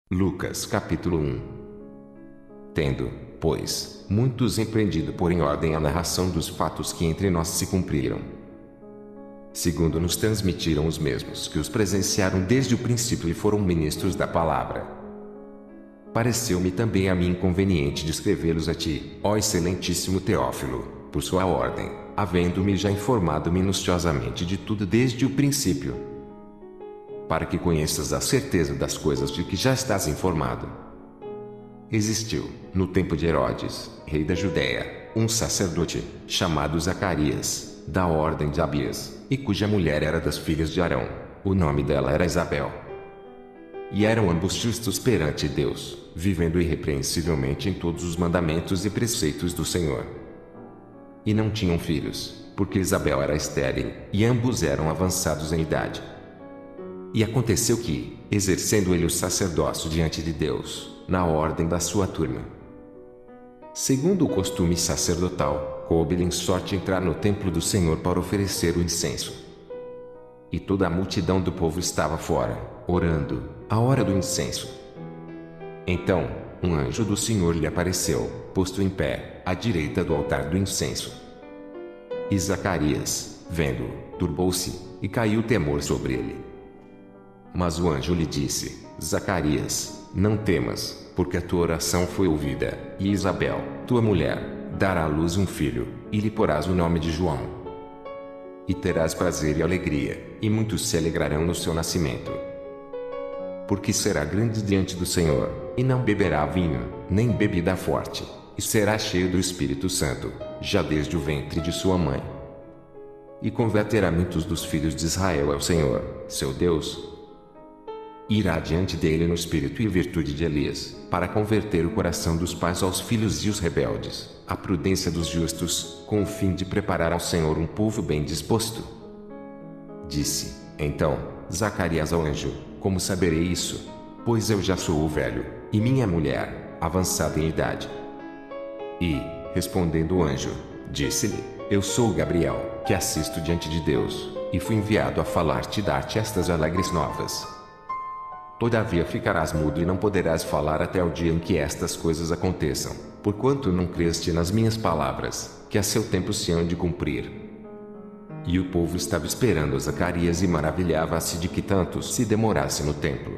Lucas capítulo 1. Tendo, pois, muitos empreendido por em ordem a narração dos fatos que entre nós se cumpriram, segundo nos transmitiram os mesmos que os presenciaram desde o princípio e foram ministros da palavra, pareceu-me também a mim inconveniente de escrevê-los a ti, ó excelentíssimo Teófilo, por sua ordem, havendo-me já informado minuciosamente de tudo desde o princípio, para que conheças a certeza das coisas de que já estás informado. Existiu, no tempo de Herodes, rei da Judéia, um sacerdote, chamado Zacarias, da ordem de Abias, e cuja mulher era das filhas de Arão. O nome dela era Isabel. E eram ambos justos perante Deus, vivendo irrepreensivelmente em todos os mandamentos e preceitos do Senhor. E não tinham filhos, porque Isabel era estéril, e ambos eram avançados em idade. E aconteceu que, exercendo ele o sacerdócio diante de Deus, na ordem da sua turma, segundo o costume sacerdotal, coube-lhe em sorte entrar no templo do Senhor para oferecer o incenso. E toda a multidão do povo estava fora, orando, à hora do incenso. Então, um anjo do Senhor lhe apareceu, posto em pé, à direita do altar do incenso. E Zacarias, vendo-o, turbou-se, e caiu temor sobre ele. Mas o anjo lhe disse: Zacarias, não temas, porque a tua oração foi ouvida, e Isabel, tua mulher, dará à luz um filho, e lhe porás o nome de João. E terás prazer e alegria, e muitos se alegrarão no seu nascimento. Porque será grande diante do Senhor, e não beberá vinho, nem bebida forte, e será cheio do Espírito Santo, já desde o ventre de sua mãe. E converterá muitos dos filhos de Israel ao Senhor, seu Deus. Irá diante dele no espírito e virtude de Elias, para converter o coração dos pais aos filhos e os rebeldes, a prudência dos justos, com o fim de preparar ao Senhor um povo bem disposto. Disse, então, Zacarias ao anjo: Como saberei isso? Pois eu já sou velho, e minha mulher, avançada em idade. E, respondendo o anjo, disse-lhe: Eu sou Gabriel, que assisto diante de Deus, e fui enviado a falar-te e dar-te estas alegres novas. Todavia ficarás mudo e não poderás falar até o dia em que estas coisas aconteçam, porquanto não creste nas minhas palavras, que a seu tempo se hão de cumprir. E o povo estava esperando Zacarias e maravilhava-se de que tanto se demorasse no templo.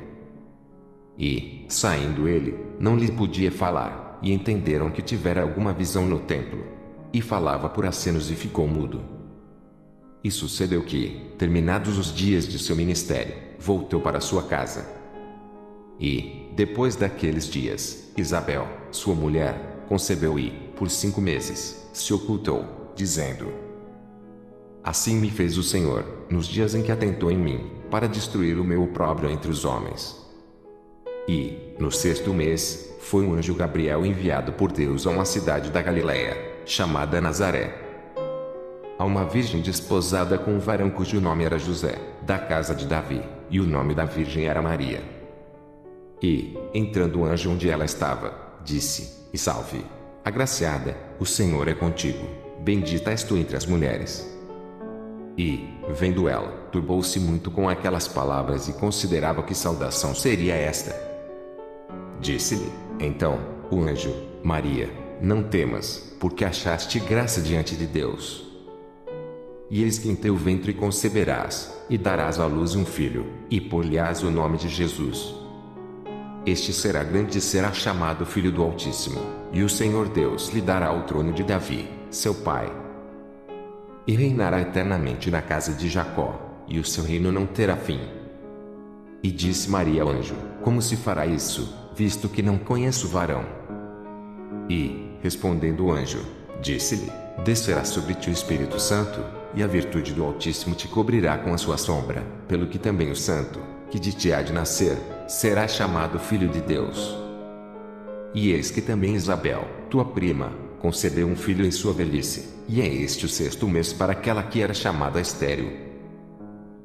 E, saindo ele, não lhe podia falar, e entenderam que tivera alguma visão no templo. E falava por acenos e ficou mudo. E sucedeu que, terminados os dias de seu ministério, voltou para sua casa. E, depois daqueles dias, Isabel, sua mulher, concebeu e, por 5 meses, se ocultou, dizendo: Assim me fez o Senhor, nos dias em que atentou em mim, para destruir o meu opróbrio entre os homens. E, no 6º mês, foi um anjo Gabriel enviado por Deus a uma cidade da Galiléia, chamada Nazaré, a uma virgem desposada com um varão cujo nome era José, da casa de Davi, e o nome da virgem era Maria. E, entrando o anjo onde ela estava, disse: E salve, agraciada, o Senhor é contigo, bendita és tu entre as mulheres. E, vendo ela, turbou-se muito com aquelas palavras e considerava que saudação seria esta. Disse-lhe, então, o anjo: Maria, não temas, porque achaste graça diante de Deus. E eis que em teu ventre conceberás, e darás à luz um filho, e por-lhe-ás o nome de Jesus. Este será grande e será chamado Filho do Altíssimo, e o Senhor Deus lhe dará o trono de Davi, seu pai. E reinará eternamente na casa de Jacó, e o seu reino não terá fim. E disse Maria ao anjo: Como se fará isso, visto que não conheço varão? E, respondendo o anjo, disse-lhe: Descerá sobre ti o Espírito Santo, e a virtude do Altíssimo te cobrirá com a sua sombra, pelo que também o Santo, que de ti há de nascer, será chamado Filho de Deus. E eis que também Isabel, tua prima, concebeu um filho em sua velhice, e é este o 6º mês para aquela que era chamada estéril.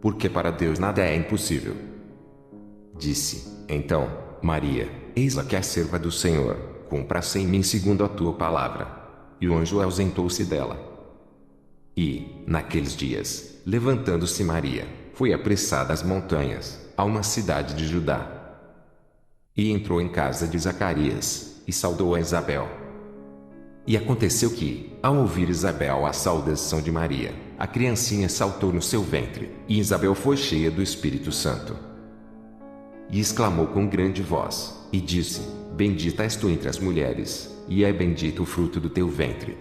Porque para Deus nada é impossível. Disse, então, Maria: Eis aqui a serva do Senhor, cumpra-se em mim segundo a tua palavra. E o anjo ausentou-se dela. E, naqueles dias, levantando-se Maria, foi apressada às montanhas, a uma cidade de Judá. E entrou em casa de Zacarias, e saudou a Isabel. E aconteceu que, ao ouvir Isabel a saudação de Maria, a criancinha saltou no seu ventre, e Isabel foi cheia do Espírito Santo. E exclamou com grande voz, e disse: Bendita és tu entre as mulheres, e é bendito o fruto do teu ventre.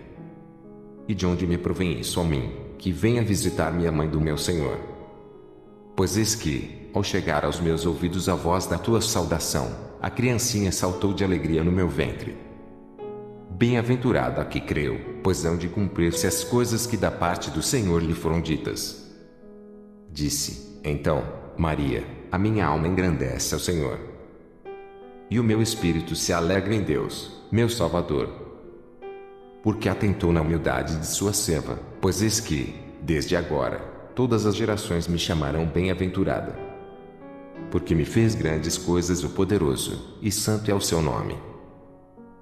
E de onde me provém isso a mim, que venha visitar-me a mãe do meu Senhor? Pois eis que, ao chegar aos meus ouvidos a voz da tua saudação, a criancinha saltou de alegria no meu ventre. Bem-aventurada a que creu, pois hão de cumprir-se as coisas que da parte do Senhor lhe foram ditas. Disse, então, Maria: a minha alma engrandece ao Senhor. E o meu espírito se alegra em Deus, meu Salvador. Porque atentou na humildade de sua serva, pois eis que, desde agora, todas as gerações me chamarão bem-aventurada. Porque me fez grandes coisas o poderoso, e santo é o seu nome.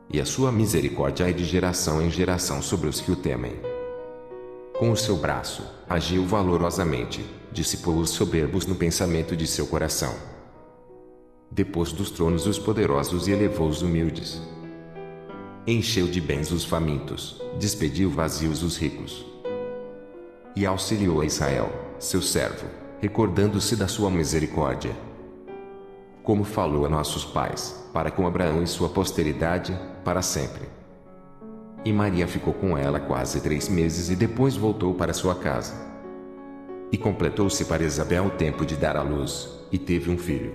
E a sua misericórdia é de geração em geração sobre os que o temem. Com o seu braço, agiu valorosamente, dissipou os soberbos no pensamento de seu coração. Depôs dos tronos os poderosos e elevou os humildes. Encheu de bens os famintos, despediu vazios os ricos. E auxiliou a Israel, seu servo, recordando-se da sua misericórdia. Como falou a nossos pais, para com Abraão e sua posteridade, para sempre. E Maria ficou com ela quase 3 meses e depois voltou para sua casa. E completou-se para Isabel o tempo de dar à luz, e teve um filho.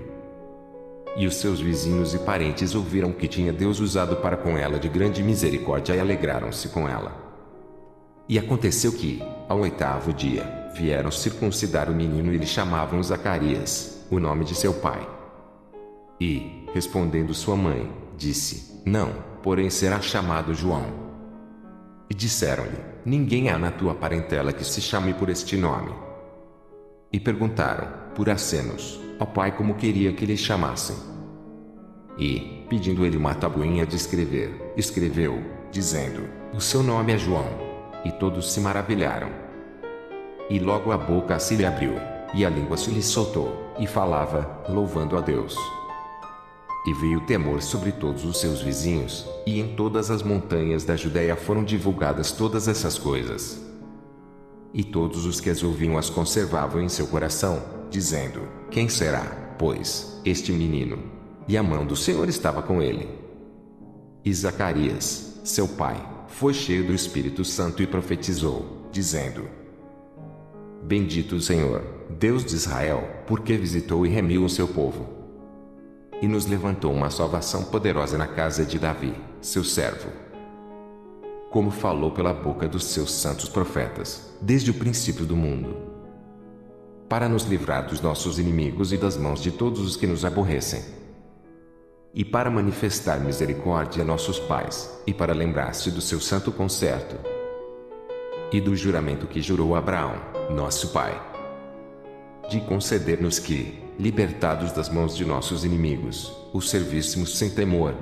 E os seus vizinhos e parentes ouviram que tinha Deus usado para com ela de grande misericórdia e alegraram-se com ela. E aconteceu que, ao 8º dia, vieram circuncidar o menino e lhe chamavam Zacarias, o nome de seu pai. E, respondendo sua mãe, disse: Não, porém será chamado João. E disseram-lhe: Ninguém há na tua parentela que se chame por este nome. E perguntaram, por acenos, ao pai como queria que lhe chamassem. E, pedindo ele uma tabuinha de escrever, escreveu, dizendo: O seu nome é João. E todos se maravilharam. E logo a boca se lhe abriu, e a língua se lhe soltou, e falava, louvando a Deus. E veio temor sobre todos os seus vizinhos, e em todas as montanhas da Judéia foram divulgadas todas essas coisas. E todos os que as ouviam as conservavam em seu coração, dizendo: Quem será, pois, este menino? E a mão do Senhor estava com ele. E Zacarias, seu pai, foi cheio do Espírito Santo e profetizou, dizendo: Bendito o Senhor, Deus de Israel, porque visitou e remiu o seu povo. E nos levantou uma salvação poderosa na casa de Davi, seu servo. Como falou pela boca dos seus santos profetas, desde o princípio do mundo. Para nos livrar dos nossos inimigos e das mãos de todos os que nos aborrecem. E para manifestar misericórdia a nossos pais, e para lembrar-se do seu santo concerto. E do juramento que jurou a Abraão, nosso pai. De conceder-nos que, libertados das mãos de nossos inimigos, o servíssemos sem temor,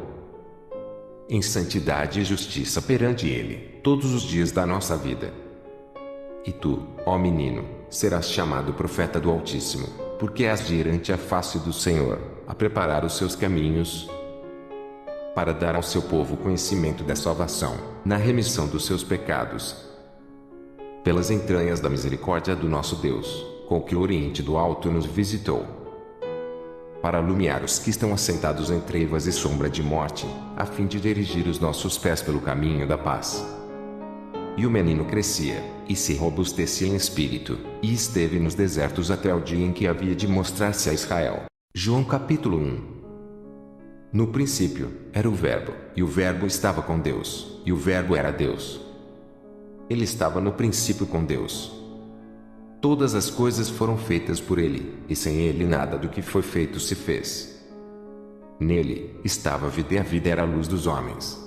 em santidade e justiça perante ele, todos os dias da nossa vida. E tu, ó menino, serás chamado profeta do Altíssimo, porque és de ir ante a face do Senhor, a preparar os seus caminhos, para dar ao seu povo conhecimento da salvação, na remissão dos seus pecados, pelas entranhas da misericórdia do nosso Deus, com que o Oriente do Alto nos visitou, para alumiar os que estão assentados em trevas e sombra de morte, a fim de dirigir os nossos pés pelo caminho da paz. E o menino crescia, e se robustecia em espírito, e esteve nos desertos até o dia em que havia de mostrar-se a Israel. João capítulo 1. No princípio, era o Verbo, e o Verbo estava com Deus, e o Verbo era Deus. Ele estava no princípio com Deus. Todas as coisas foram feitas por ele, e sem ele nada do que foi feito se fez. Nele estava a vida, e a vida era a luz dos homens.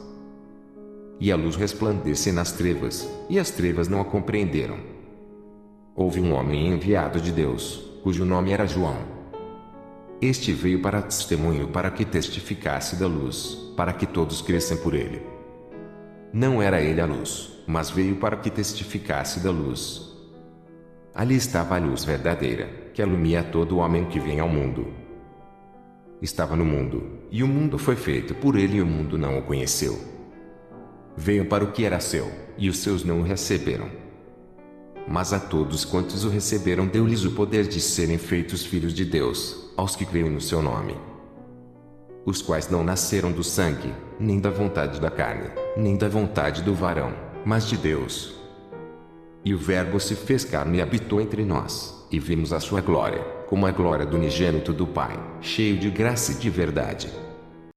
E a luz resplandece nas trevas, e as trevas não a compreenderam. Houve um homem enviado de Deus, cujo nome era João. Este veio para testemunho, para que testificasse da luz, para que todos crescem por ele. Não era ele a luz, mas veio para que testificasse da luz. Ali estava a luz verdadeira, que alumia todo homem que vem ao mundo. Estava no mundo, e o mundo foi feito por ele e o mundo não o conheceu. Veio para o que era seu, e os seus não o receberam. Mas a todos quantos o receberam deu-lhes o poder de serem feitos filhos de Deus, aos que creem no seu nome. Os quais não nasceram do sangue, nem da vontade da carne, nem da vontade do varão, mas de Deus. E o Verbo se fez carne e habitou entre nós, e vimos a sua glória, como a glória do unigênito do Pai, cheio de graça e de verdade.